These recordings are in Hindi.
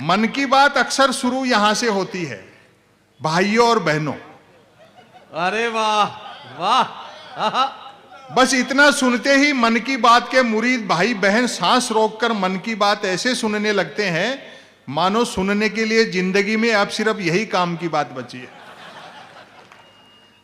मन की बात अक्सर शुरू यहां से होती है, भाइयों और बहनों। अरे वाह वाह। बस इतना सुनते ही मन की बात के मुरीद भाई बहन सांस रोककर मन की बात ऐसे सुनने लगते हैं मानो सुनने के लिए जिंदगी में अब सिर्फ यही काम की बात बची है।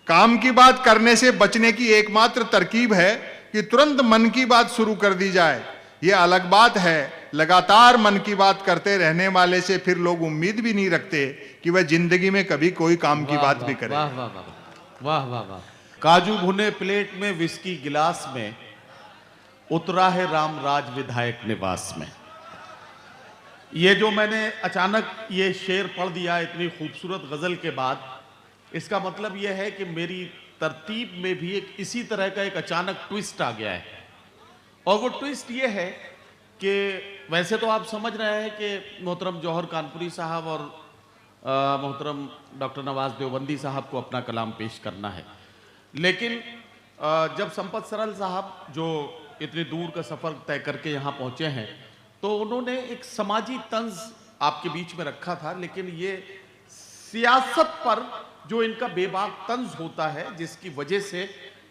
काम की बात करने से बचने की एकमात्र तरकीब है कि तुरंत मन की बात शुरू कर दी जाए। यह अलग बात है, लगातार मन की बात करते रहने वाले से फिर लोग उम्मीद भी नहीं रखते कि वह जिंदगी में कभी कोई काम की बात भी करे। वाह वाह वाह वाह वाह वाह। काजू भुने प्लेट में, विस्की गिलास में, उतरा है रामराज विधायक निवास में। ये जो मैंने अचानक ये शेर पढ़ दिया इतनी खूबसूरत गजल के बाद, इसका मतलब यह है कि मेरी तरतीब में भी एक इसी तरह का एक अचानक ट्विस्ट आ गया है। और वो ट्विस्ट ये है कि वैसे तो आप समझ रहे हैं कि मोहतरम जौहर कानपुरी साहब और मोहतरम डॉक्टर नवाज देवबंदी साहब को अपना कलाम पेश करना है, लेकिन जब संपत सरल साहब जो इतनी दूर का सफ़र तय करके यहाँ पहुँचे हैं, तो उन्होंने एक समाजी तंज आपके बीच में रखा था, लेकिन ये सियासत पर जो इनका बेबाक तंज होता है, जिसकी वजह से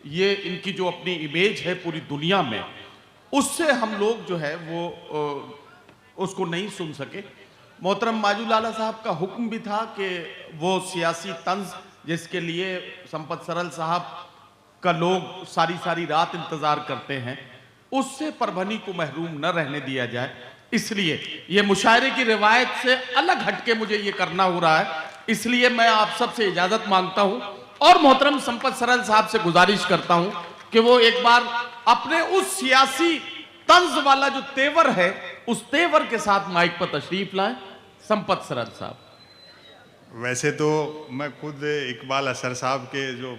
ये इनकी जो अपनी इमेज है पूरी दुनिया में, उससे हम लोग जो है वो उसको नहीं सुन सके। मोहतरम माजू लाला साहब का हुक्म भी था कि वो सियासी तंज जिसके लिए संपत सरल साहब का लोग सारी सारी रात इंतजार करते हैं, उससे परभनी को महरूम न रहने दिया जाए। इसलिए ये मुशायरे की रिवायत से अलग हटके मुझे ये करना हो रहा है, इसलिए मैं आप सबसे इजाजत मांगता हूं और मोहतरम संपत सरल साहब से गुजारिश करता हूं कि वो एक बार अपने उस सियासी तंज वाला जो तेवर है, उस तेवर के साथ माइक पर तशरीफ लाएं। संपत सरल साहब। वैसे तो मैं खुद इकबाल असर साहब के जो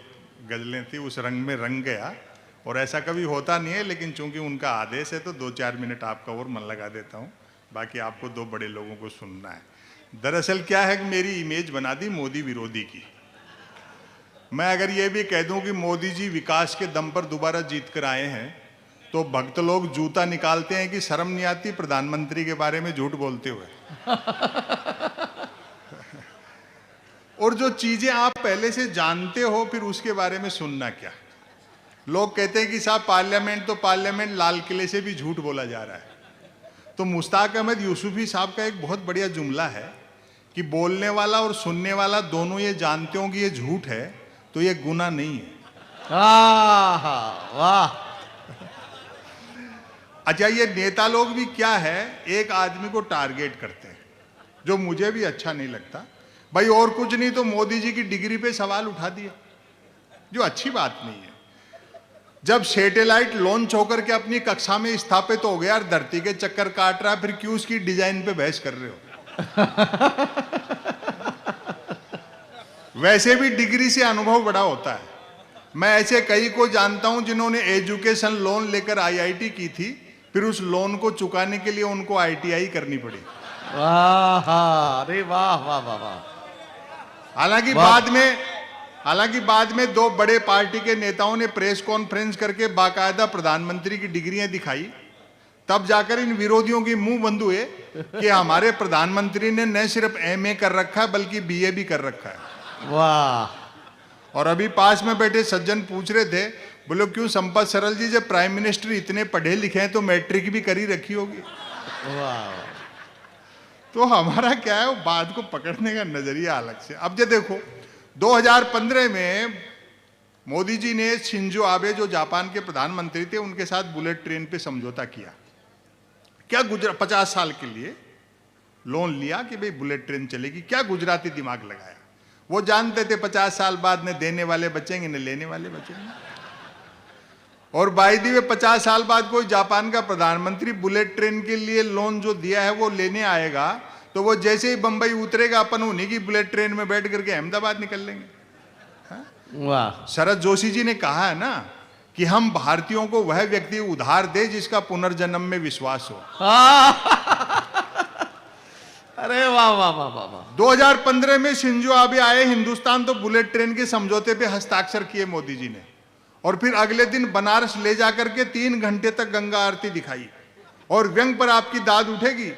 गजलें थी उस रंग में रंग गया, और ऐसा कभी होता नहीं है, लेकिन चूंकि उनका आदेश है तो 2-4 मिनट आपका और मन लगा देता हूं। बाकी आपको दो बड़े लोगों को सुनना है। दरअसल क्या है कि मेरी इमेज बना दी मोदी विरोधी की। मैं अगर ये भी कह दूं कि मोदी जी विकास के दम पर दोबारा जीत कर आए हैं, तो भक्त लोग जूता निकालते हैं कि शर्म नहीं आती प्रधानमंत्री के बारे में झूठ बोलते हुए। और जो चीजें आप पहले से जानते हो फिर उसके बारे में सुनना क्या। लोग कहते हैं कि साहब पार्लियामेंट लाल किले से भी झूठ बोला जा रहा है। तो मुश्ताक अहमद यूसुफी साहब का एक बहुत बढ़िया जुमला है कि बोलने वाला और सुनने वाला दोनों ये जानते हो कि ये झूठ है तो ये गुनाह नहीं है। वाह। अच्छा, ये नेता लोग भी क्या है, एक आदमी को टारगेट करते हैं, जो मुझे भी अच्छा नहीं लगता। भाई और कुछ नहीं तो मोदी जी की डिग्री पे सवाल उठा दिया, जो अच्छी बात नहीं है। जब सैटेलाइट लॉन्च होकर के अपनी कक्षा में स्थापित हो गया और धरती के चक्कर काट रहा है, फिर क्यों उसकी डिजाइन पे बहस कर रहे हो? वैसे भी डिग्री से अनुभव बड़ा होता है। मैं ऐसे कई को जानता हूं जिन्होंने एजुकेशन लोन लेकर आईआईटी की थी, फिर उस लोन को चुकाने के लिए उनको आईटीआई करनी पड़ी। वाह, अरे वाह वाह वाह वाह। हालांकि बाद में दो बड़े पार्टी के नेताओं ने प्रेस कॉन्फ्रेंस करके बाकायदा प्रधानमंत्री की डिग्रियां दिखाई, तब जाकर इन विरोधियों की मुंह बंद हुए कि हमारे प्रधानमंत्री ने न सिर्फ एमए कर रखा है बल्कि बीए भी कर रखा है। वाह। और अभी पास में बैठे सज्जन पूछ रहे थे, बोलो क्यों संपत सरल जी, जब प्राइम मिनिस्टर इतने पढ़े लिखे हैं तो मैट्रिक भी करी रखी होगी। वाह। तो हमारा क्या है, वो बात को पकड़ने का नजरिया अलग से। अब जो देखो 2015 में मोदी जी ने शिंजो आबे जो जापान के प्रधानमंत्री थे उनके साथ बुलेट ट्रेन पे समझौता किया। क्या 50 साल के लिए लोन लिया कि भाई बुलेट ट्रेन चलेगी। क्या गुजराती दिमाग लगाया। वो जानते थे 50 साल बाद न देने वाले बचेंगे न लेने वाले बचेंगे। और बाई दी वे 50 साल बाद कोई जापान का प्रधानमंत्री बुलेट ट्रेन के लिए लोन जो दिया है वो लेने आएगा, तो वो जैसे ही बंबई उतरेगा अपन उन्हीं की बुलेट ट्रेन में बैठ करके अहमदाबाद निकल लेंगे। वाह। शरद जोशी जी ने कहा है ना कि हम भारतीयों को वह व्यक्ति उधार दे जिसका पुनर्जन्म में विश्वास हो। अरे वाह वाह वाह वाह। 2015 में शिंजो आबे आए हिंदुस्तान, तो बुलेट ट्रेन के समझौते पे हस्ताक्षर किए मोदी जी ने, और फिर अगले दिन बनारस ले जाकर के 3 घंटे तक गंगा आरती दिखाई। और व्यंग पर आपकी दाद उठेगी,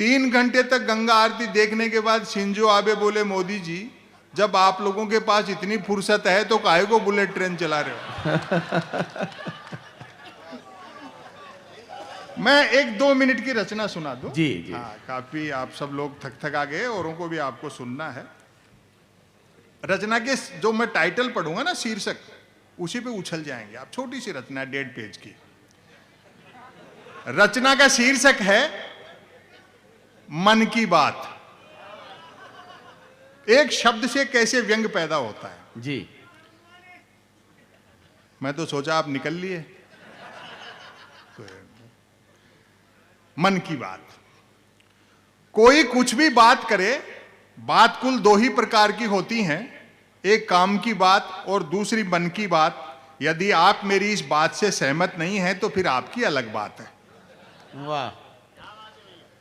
3 घंटे तक गंगा आरती देखने के बाद शिंजो आबे बोले, मोदी जी जब आप लोगों के पास इतनी फुर्सत है तो काहे को बुलेट ट्रेन चला रहे हो। मैं 1-2 मिनट की रचना सुना दूं। जी जी। हाँ, काफी आप सब लोग थक थक आ गए, औरों को भी आपको सुनना है। रचना के जो मैं टाइटल पढ़ूंगा ना, शीर्षक, उसी पे उछल जाएंगे आप। छोटी सी रचना, 1.5 पेज की। रचना का शीर्षक है मन की बात। एक शब्द से कैसे व्यंग पैदा होता है। जी। मैं तो सोचा आप निकल लिए। मन की बात। कोई कुछ भी बात करे, बात कुल 2 ही प्रकार की होती हैं, एक काम की बात और दूसरी मन की बात। यदि आप मेरी इस बात से सहमत नहीं हैं तो फिर आपकी अलग बात है। वाह।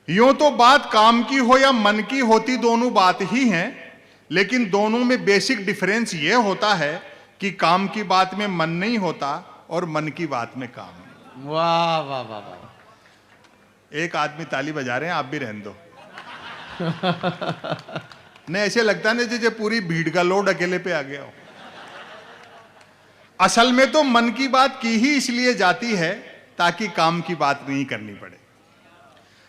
यूं तो बात काम की हो या मन की होती, दोनों बात ही हैं, लेकिन दोनों में बेसिक डिफरेंस यह होता है कि काम की बात में मन नहीं होता और मन की बात में काम। वाह वाह वाह वाह। एक आदमी ताली बजा रहे हैं, आप भी रहने दो। नहीं, ऐसे लगता नहीं जैसे पूरी भीड़ का लोड अकेले पे आ गया हो। असल में तो मन की बात की ही इसलिए जाती है ताकि काम की बात नहीं करनी पड़े।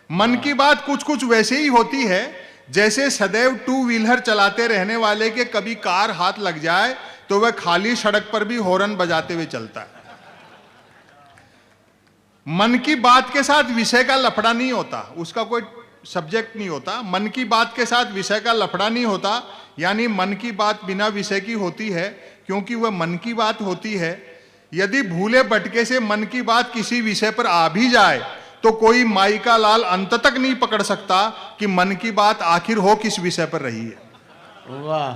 मन की बात कुछ कुछ वैसे ही होती है जैसे सदैव 2 व्हीलर चलाते रहने वाले के कभी कार हाथ लग जाए तो वह खाली सड़क पर भी हॉर्न बजाते हुए चलता है। मन की बात के साथ विषय का लफड़ा नहीं होता, उसका कोई सब्जेक्ट नहीं होता। मन की बात के साथ विषय का लफड़ा नहीं होता, यानी मन की बात बिना विषय की होती है क्योंकि वह मन की बात होती है। यदि भूले भटके से मन की बात किसी विषय पर आ भी जाए तो कोई माई का लाल अंत तक नहीं पकड़ सकता कि मन की बात आखिर हो किस विषय पर रही है। वाह।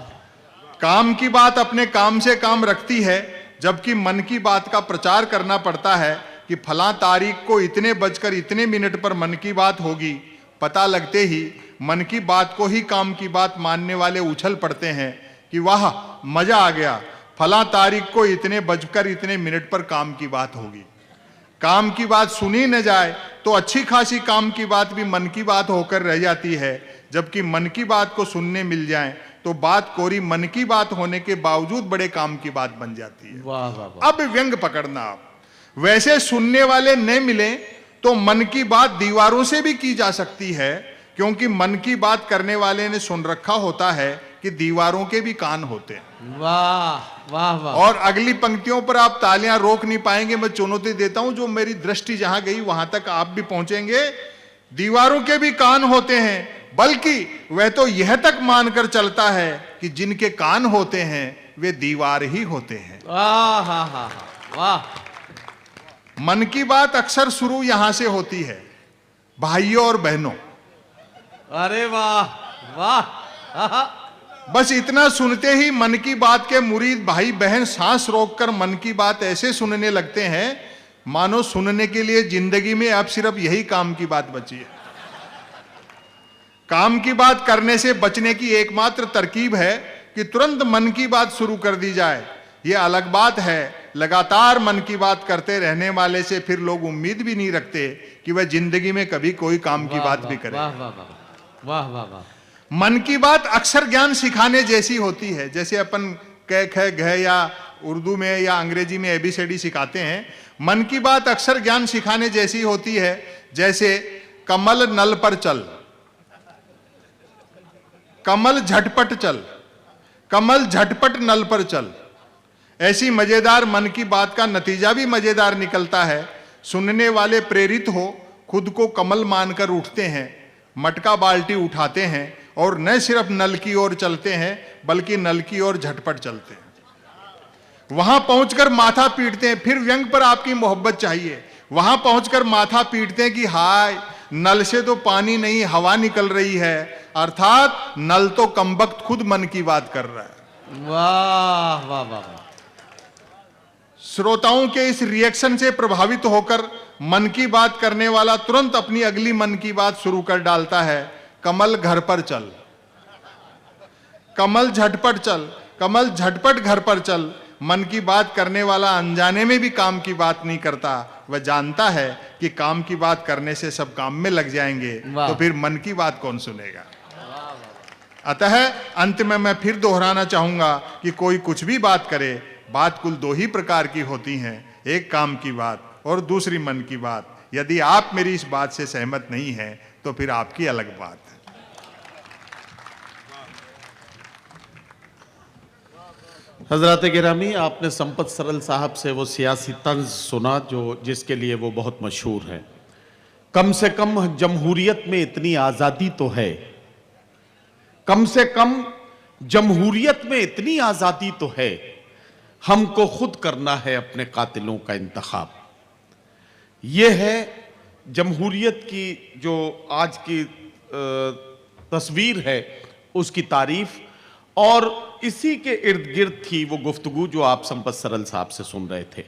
काम की बात अपने काम से काम रखती है, जबकि मन की बात का प्रचार करना पड़ता है कि फलां तारीख को इतने बजकर इतने मिनट पर मन की बात होगी। पता लगते ही मन की बात को ही काम की बात मानने वाले उछल पड़ते हैं कि वाह मजा आ गया, फलां तारीख को इतने बजकर इतने मिनट पर काम की बात होगी। काम की बात सुनी न जाए तो अच्छी खासी काम की बात भी मन की बात होकर रह जाती है, जबकि मन की बात को सुनने मिल जाए तो बात कोरी मन की बात होने के बावजूद बड़े काम की बात बन जाती है। वाह वाह वाह। अब व्यंग पकड़ना आप। वैसे सुनने वाले न मिले तो मन की बात दीवारों से भी की जा सकती है, क्योंकि मन की बात करने वाले ने सुन रखा होता है कि दीवारों के भी कान होते हैं। वाह वाह वाह। और अगली पंक्तियों पर आप तालियां रोक नहीं पाएंगे। मैं चुनौती देता हूं, जो मेरी दृष्टि जहां गई वहां तक आप भी पहुंचेंगे। दीवारों के भी कान होते हैं, बल्कि वह तो यह तक मानकर चलता है कि जिनके कान होते हैं वे दीवार ही होते हैं। वाह। मन की बात अक्सर शुरू यहां से होती है, भाइयों और बहनों। अरे वाह वाह। बस इतना सुनते ही मन की बात के मुरीद भाई बहन सांस रोककर मन की बात ऐसे सुनने लगते हैं मानो सुनने के लिए जिंदगी में अब सिर्फ यही काम की बात बची है। काम की बात करने से बचने की एकमात्र तरकीब है कि तुरंत मन की बात शुरू कर दी जाए। यह अलग बात है, लगातार मन की बात करते रहने वाले से फिर लोग उम्मीद भी नहीं रखते कि वह जिंदगी में कभी कोई काम की बात भी करे। वाह वाह वाह वाह वाह वाह। मन की बात अक्सर ज्ञान सिखाने जैसी होती है। जैसे अपन क ख घ या उर्दू में या अंग्रेजी में ABCD सिखाते हैं, मन की बात अक्सर ज्ञान सिखाने जैसी होती है। जैसे कमल नल पर चल, कमल झटपट चल, कमल झटपट नल पर चल। ऐसी मजेदार मन की बात का नतीजा भी मजेदार निकलता है। सुनने वाले प्रेरित हो खुद को कमल मानकर उठते हैं, मटका बाल्टी उठाते हैं और न सिर्फ नल की ओर चलते हैं बल्कि नल की ओर झटपट चलते हैं। वहां पहुंचकर माथा पीटते हैं। फिर व्यंग पर आपकी मोहब्बत चाहिए। वहां पहुंचकर माथा पीटते हैं कि हाय नल से तो पानी नहीं हवा निकल रही है, अर्थात नल तो कमबख्त खुद मन की बात कर रहा है। वाह वाह वाह। श्रोताओं के इस रिएक्शन से प्रभावित होकर मन की बात करने वाला तुरंत अपनी अगली मन की बात शुरू कर डालता है। कमल घर पर चल, कमल झटपट चल, कमल झटपट घर पर चल। मन की बात करने वाला अनजाने में भी काम की बात नहीं करता, वह जानता है कि काम की बात करने से सब काम में लग जाएंगे, तो फिर मन की बात कौन सुनेगा। अतः अंत में मैं फिर दोहराना चाहूंगा कि कोई कुछ भी बात करे, बात कुल दो ही प्रकार की होती हैं, एक काम की बात और दूसरी मन की बात। यदि आप मेरी इस बात से सहमत नहीं हैं तो फिर आपकी अलग बात है। हजरत गिरामी, आपने संपत सरल साहब से वो सियासी तंज सुना जो जिसके लिए वो बहुत मशहूर है। कम से कम जमहूरियत में इतनी आजादी तो है, कम से कम जमहूरियत में इतनी आजादी तो है, हमको खुद करना है अपने कातिलों का इंतखाब। ये है जमहूरियत की जो आज की तस्वीर है, उसकी तारीफ। और इसी के इर्द गिर्द थी वो गुफ्तगू जो आप संपत सरल साहब से सुन रहे थे।